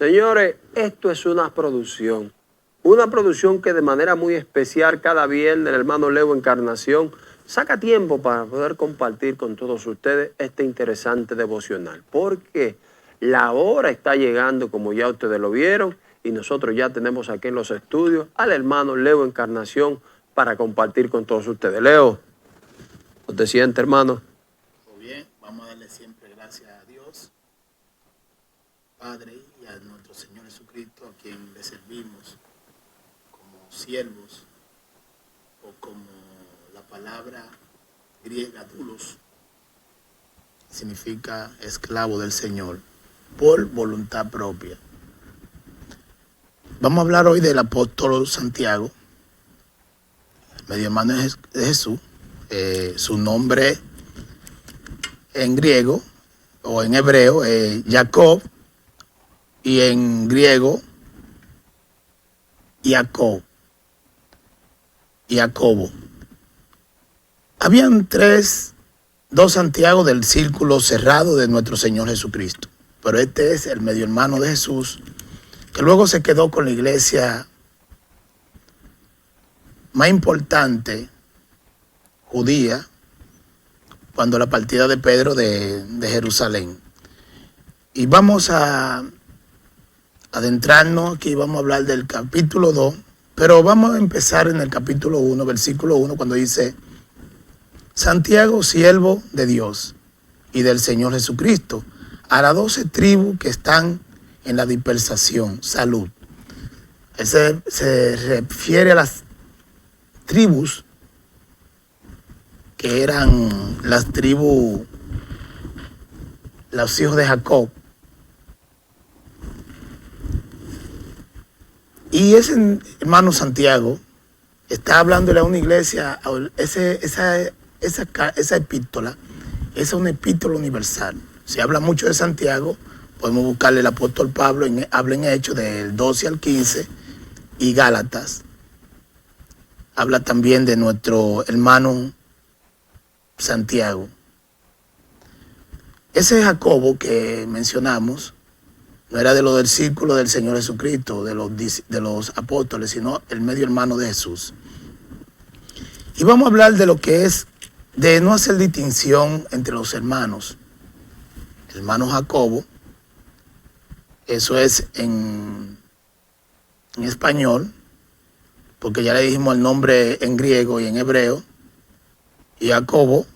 Señores, esto es una producción que de manera muy especial cada viernes el hermano Leo Encarnación saca tiempo para poder compartir con todos ustedes este interesante devocional, porque la hora está llegando, como ya ustedes lo vieron, y nosotros ya tenemos aquí en los estudios al hermano Leo Encarnación para compartir con todos ustedes. Leo, ¿cómo te sientes, hermano? Todo bien, vamos a darle siempre gracias a Dios, Padre, y a nuestro Señor Jesucristo, a quien le servimos como siervos, o como la palabra griega doulos significa esclavo del Señor, por voluntad propia. Vamos a hablar hoy del apóstol Santiago, medio hermano de Jesús. Su nombre en griego o en hebreo es Jacob, y en griego Jacobo. Habían dos Santiago del círculo cerrado de nuestro Señor Jesucristo, pero este es el medio hermano de Jesús, que luego se quedó con la iglesia más importante judía cuando la partida de Pedro de Jerusalén. Y vamos a adentrarnos aquí, vamos a hablar del capítulo 2, pero vamos a empezar en el capítulo 1, versículo 1, cuando dice: Santiago, siervo de Dios y del Señor Jesucristo, a las 12 tribus que están en la dispersación, salud. Se refiere a las tribus que eran las tribus, los hijos de Jacob. Y ese hermano Santiago está hablándole a una iglesia. Esa epístola es una epístola universal. Se habla mucho de Santiago, podemos buscarle el apóstol Pablo, habla en Hechos del 12 al 15, y Gálatas. Habla también de nuestro hermano Santiago. Ese Jacobo que mencionamos no era de lo del círculo del Señor Jesucristo, de los apóstoles, sino el medio hermano de Jesús. Y vamos a hablar de lo que es de no hacer distinción entre los hermanos. El hermano Jacobo, eso es en español, porque ya le dijimos el nombre en griego y en hebreo. Y Jacobo,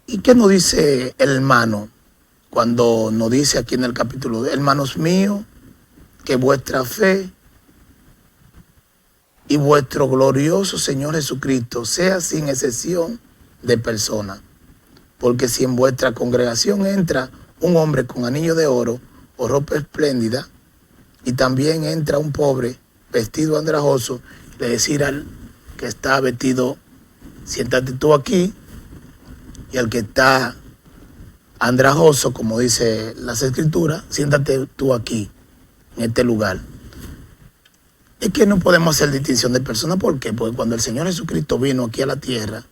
¿y qué nos dice el hermano cuando nos dice aquí en el capítulo 2? Hermanos míos, que vuestra fe y vuestro glorioso Señor Jesucristo sea sin excepción de persona. Porque si en vuestra congregación entra un hombre con anillo de oro o ropa espléndida, y también entra un pobre vestido andrajoso, le decir al que está vestido: siéntate tú aquí, y al que está andrajoso, como dice las escrituras, siéntate tú aquí, en este lugar. Es que no podemos hacer distinción de personas. ¿Por qué? Porque cuando el Señor Jesucristo vino aquí a la tierra,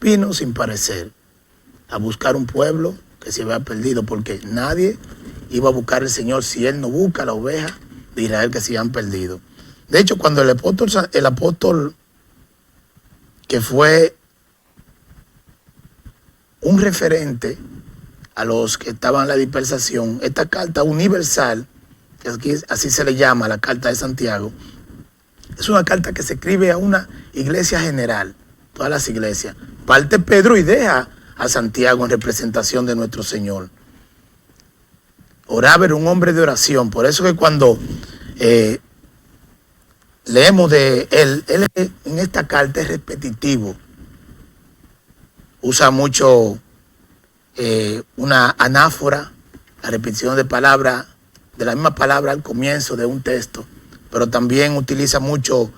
vino sin parecer, a buscar un pueblo que se había perdido, porque nadie iba a buscar al Señor si Él no busca a la oveja de Israel que se habían perdido. De hecho, cuando el apóstol que fue un referente a los que estaban en la dispersación, esta carta universal, que aquí así se le llama la carta de Santiago, es una carta que se escribe a una iglesia general, todas las iglesias. Parte Pedro y deja a Santiago en representación de nuestro Señor. Oraba, era un hombre de oración. Por eso que cuando leemos de él en esta carta es repetitivo. Usa mucho una anáfora, la repetición de palabra, de la misma palabra al comienzo de un texto, pero también utiliza mucho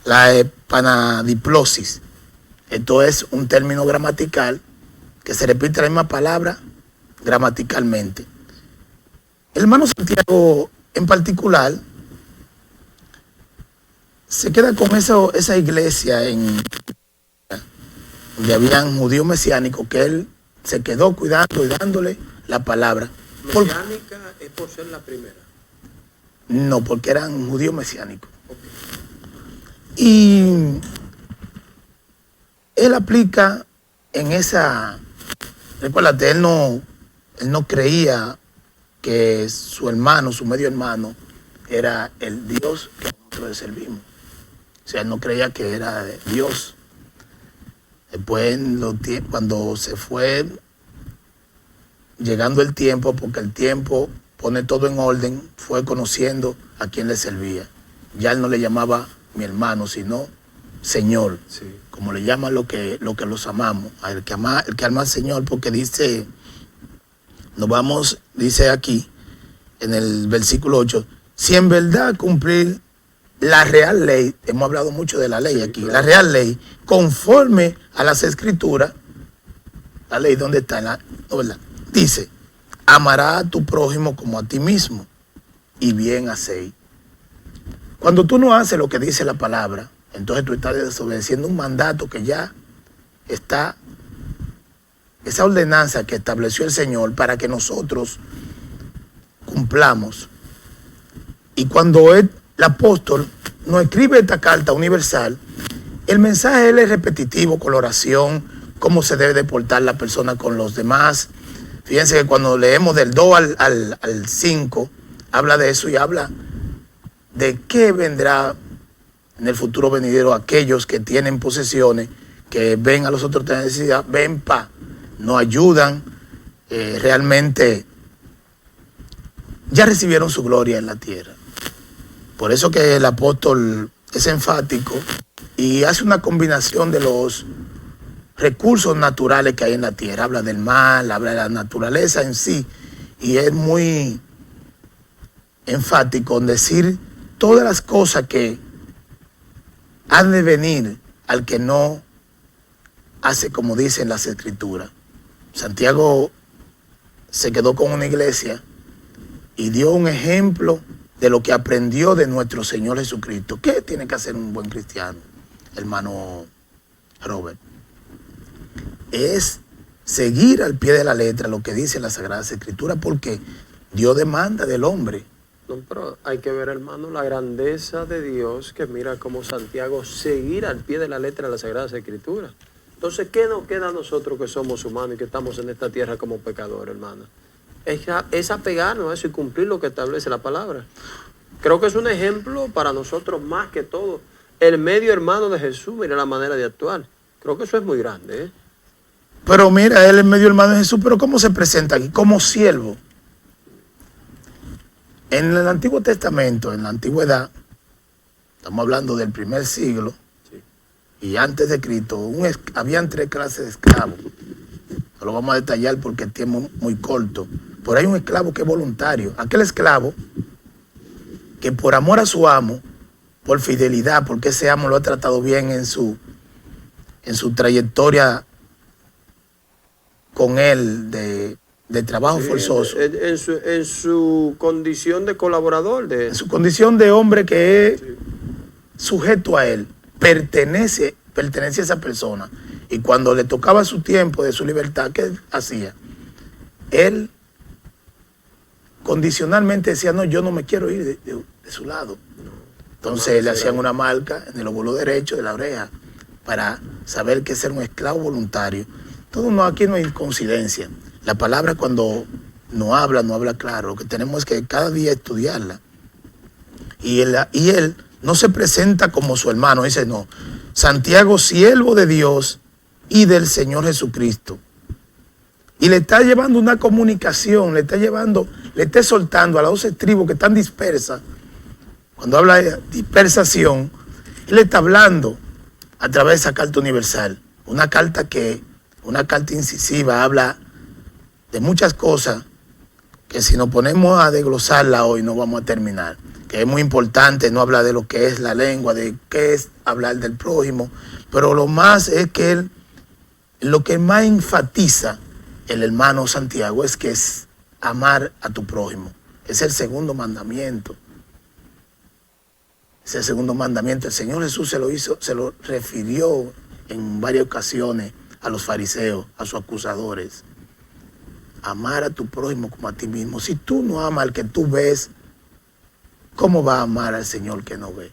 la epanadiplosis. Esto es un término gramatical que se repite la misma palabra gramaticalmente. El hermano Santiago en particular se queda con esa iglesia donde habían judíos mesiánicos que él se quedó cuidando y dándole la palabra. ¿Mesiánica es por ser la primera? No, porque eran judíos mesiánicos. Okay. Y él aplica en esa... Recuérdate, él no creía que su hermano, su medio hermano, era el Dios que nosotros le servimos. O sea, él no creía que era Dios. Después, cuando se fue llegando el tiempo, porque el tiempo pone todo en orden, fue conociendo a quién le servía. Ya él no le llamaba mi hermano, sino Señor, sí, como le llaman lo que los amamos, el que ama al Señor, porque dice, dice aquí, en el versículo 8, si en verdad cumplir la real ley, hemos hablado mucho de la ley, sí, aquí, claro, la real ley, conforme a las escrituras, la ley, ¿dónde está? No, ¿verdad? Dice, amará a tu prójimo como a ti mismo, y bien hacéis. Cuando tú no haces lo que dice la palabra, entonces tú estás desobedeciendo un mandato que ya está, esa ordenanza que estableció el Señor para que nosotros cumplamos. Y cuando el apóstol nos escribe esta carta universal, el mensaje él es repetitivo con la oración, cómo se debe de portar la persona con los demás. Fíjense que cuando leemos del 2 al 5, habla de eso y habla de qué vendrá en el futuro venidero aquellos que tienen posesiones, que ven a los otros tener necesidad, ven nos ayudan, realmente ya recibieron su gloria en la tierra. Por eso que el apóstol es enfático y hace una combinación de los recursos naturales que hay en la tierra. Habla del mar, habla de la naturaleza en sí, y es muy enfático en decir todas las cosas que han de venir al que no hace como dicen las escrituras. Santiago se quedó con una iglesia y dio un ejemplo de lo que aprendió de nuestro Señor Jesucristo. ¿Qué tiene que hacer un buen cristiano, hermano Robert? Es seguir al pie de la letra lo que dice la Sagrada Escritura, porque Dios demanda del hombre. No, pero hay que ver, hermano, la grandeza de Dios, que mira como Santiago seguir al pie de la letra de las Sagradas Escrituras. Entonces, ¿qué nos queda a nosotros que somos humanos y que estamos en esta tierra como pecadores, hermano? Es apegarnos a eso y cumplir lo que establece la palabra. Creo que es un ejemplo para nosotros más que todo. El medio hermano de Jesús, mira la manera de actuar. Creo que eso es muy grande, ¿eh? Pero mira, él es medio hermano de Jesús, pero ¿cómo se presenta aquí? Como siervo. En el Antiguo Testamento, en la antigüedad, estamos hablando del primer siglo, sí, y antes de Cristo, habían 3 clases de esclavos. No lo vamos a detallar porque el tiempo es muy corto. Pero hay un esclavo que es voluntario. Aquel esclavo que por amor a su amo, por fidelidad, porque ese amo lo ha tratado bien en su trayectoria con él de trabajo, sí, forzoso. En su condición de colaborador. En su condición de hombre que es, sí, sujeto a él, pertenece a esa persona. Y cuando le tocaba su tiempo de su libertad, ¿qué hacía? Él condicionalmente decía, no, yo no me quiero ir de su lado. Entonces le hacían una marca en el óvulo derecho de la oreja para saber que es ser un esclavo voluntario. Aquí no hay coincidencia. La palabra cuando no habla claro. Lo que tenemos es que cada día estudiarla. Y él no se presenta como su hermano, dice no. Santiago, siervo de Dios y del Señor Jesucristo. Y le está llevando una comunicación, le está soltando a las 12 tribus que están dispersas. Cuando habla de dispersación, él está hablando a través de esa carta universal. Una carta incisiva, habla de muchas cosas que si nos ponemos a desglosarla hoy no vamos a terminar. Que es muy importante, no habla de lo que es la lengua, de qué es hablar del prójimo, pero lo más es que lo que más enfatiza el hermano Santiago es que es amar a tu prójimo. Es el segundo mandamiento. Es el segundo mandamiento. El Señor Jesús se lo refirió en varias ocasiones a los fariseos, a sus acusadores. amar a tu prójimo como a ti mismo. Si tú no amas al que tú ves, ¿cómo vas a amar al Señor que no ve?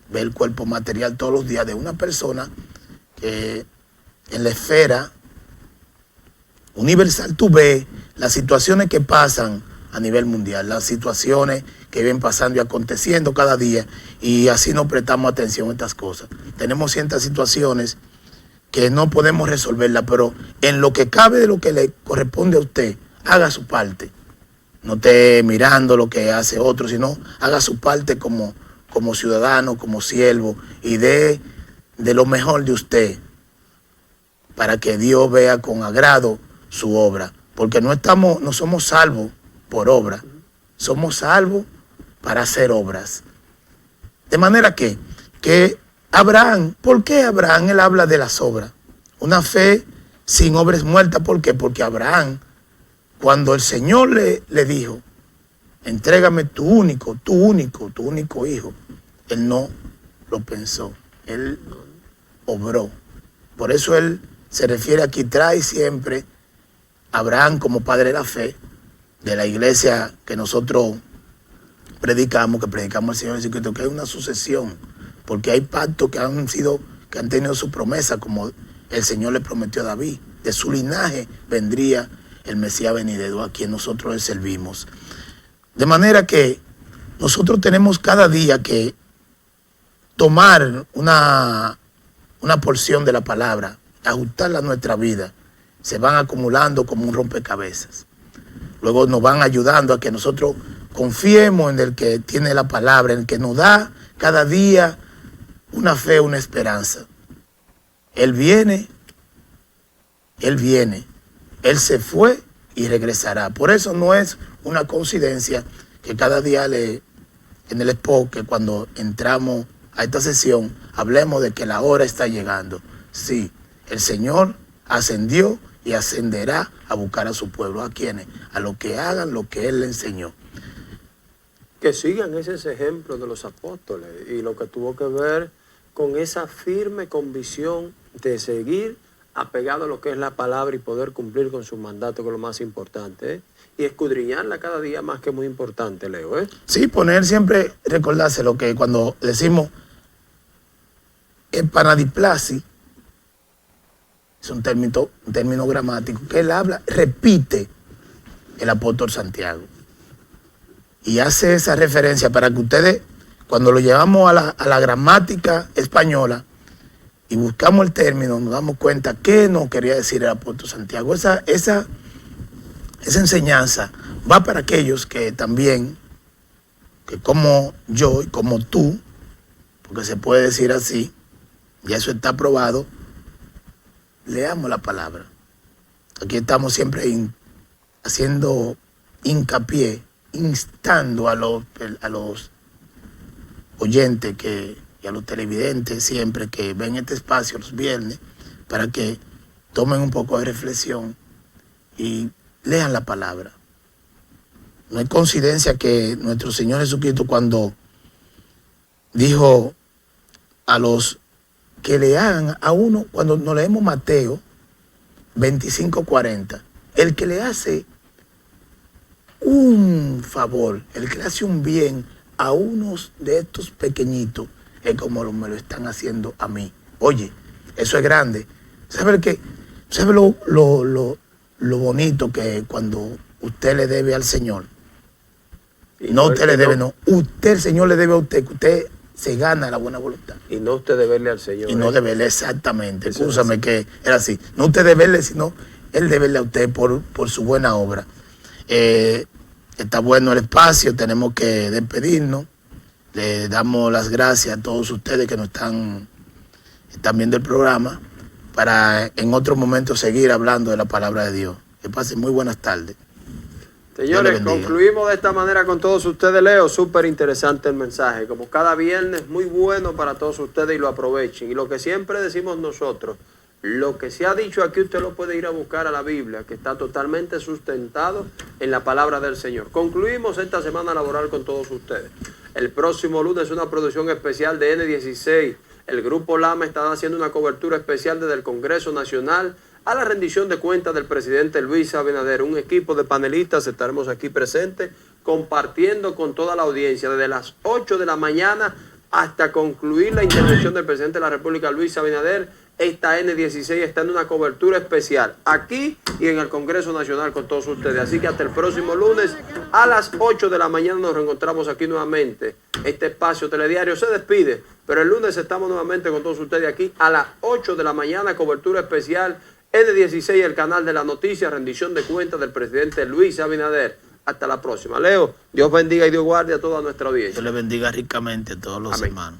Ve el cuerpo material todos los días de una persona que en la esfera universal tú ves las situaciones que pasan a nivel mundial, las situaciones que vienen pasando y aconteciendo cada día, y así no prestamos atención a estas cosas. Tenemos ciertas situaciones que no podemos resolverlas, pero en lo que cabe de lo que le corresponde a usted, haga su parte. No esté mirando lo que hace otro, sino haga su parte como ciudadano, como siervo, y dé de lo mejor de usted para que Dios vea con agrado su obra. Porque no somos salvos por obra, somos salvos para hacer obras. De manera que Abraham, ¿por qué Abraham? Él habla de las obras. Una fe sin obras es muerta. ¿Por qué? Porque Abraham, cuando el Señor le dijo, entrégame tu único hijo, él no lo pensó, él obró. Por eso él se refiere aquí, trae siempre a Abraham como padre de la fe, de la iglesia que nosotros predicamos el Señor Jesucristo, que hay una sucesión, porque hay pactos que han tenido su promesa, como el Señor le prometió a David. De su linaje vendría el Mesías venidero, a quien nosotros le servimos. De manera que nosotros tenemos cada día que tomar una porción de la palabra, ajustarla a nuestra vida. Se van acumulando como un rompecabezas. Luego nos van ayudando a que nosotros confiemos en el que tiene la palabra, en el que nos da cada día una fe, una esperanza. Él viene, Él se fue y regresará. Por eso no es una coincidencia que cada día en el spot, que cuando entramos a esta sesión, hablemos de que la hora está llegando. Sí, el Señor ascendió y ascenderá a buscar a su pueblo. ¿A quiénes? A los que hagan lo que Él le enseñó. Que sigan ese ejemplo de los apóstoles y lo que tuvo que ver con esa firme convicción de seguir apegado a lo que es la palabra y poder cumplir con su mandato, que es lo más importante, ¿eh? Y escudriñarla cada día más, que es muy importante, Leo, ¿eh? Sí, poner siempre, recordarse lo que cuando decimos epanadiplasis, es un término gramático, que él habla, repite el apóstol Santiago. Y hace esa referencia para que ustedes, cuando lo llevamos a la gramática española y buscamos el término, nos damos cuenta qué nos quería decir el apóstol Santiago. Esa enseñanza va para aquellos que también, que como yo y como tú, porque se puede decir así, y eso está probado, leamos la palabra. Aquí estamos siempre haciendo hincapié, instando a los oyentes y a los televidentes siempre que ven este espacio los viernes, para que tomen un poco de reflexión y lean la palabra. No hay coincidencia que nuestro Señor Jesucristo, cuando dijo a los que le hagan a uno, cuando nos leemos Mateo 25:40, el que le hace un favor, el que le hace un bien a unos de estos pequeñitos, es como me lo están haciendo a mí. Oye, eso es grande. ¿Sabe lo bonito que es cuando usted le debe al Señor? No usted le debe, no. Usted, el Señor le debe a usted, que usted se gana la buena voluntad. Y no usted deberle al Señor. Y no deberle, exactamente. Escúchame que era así. No usted deberle, sino Él deberle a usted por su buena obra. Está bueno el espacio, tenemos que despedirnos. Le damos las gracias a todos ustedes que nos están viendo el programa, para en otro momento seguir hablando de la palabra de Dios. Que pasen muy buenas tardes. Señores, concluimos de esta manera con todos ustedes, Leo. Súper interesante el mensaje. Como cada viernes, muy bueno para todos ustedes, y lo aprovechen. Y lo que siempre decimos nosotros, lo que se ha dicho aquí, usted lo puede ir a buscar a la Biblia, que está totalmente sustentado en la palabra del Señor. Concluimos esta semana laboral con todos ustedes. El próximo lunes una producción especial de N16. El Grupo Lama está haciendo una cobertura especial desde el Congreso Nacional a la rendición de cuentas del presidente Luis Abinader. Un equipo de panelistas estaremos aquí presentes compartiendo con toda la audiencia desde las 8 de la mañana hasta concluir la intervención del presidente de la República, Luis Abinader. Esta N16 está en una cobertura especial aquí y en el Congreso Nacional con todos ustedes. Así que hasta el próximo lunes a las 8 de la mañana nos reencontramos aquí nuevamente. Este espacio telediario se despide, pero el lunes estamos nuevamente con todos ustedes aquí a las 8 de la mañana, cobertura especial N16, el canal de la noticia, rendición de cuentas del presidente Luis Abinader. Hasta la próxima. Leo, Dios bendiga y Dios guarde a toda nuestra audiencia. Dios le bendiga ricamente a todos los Amén. hermanos.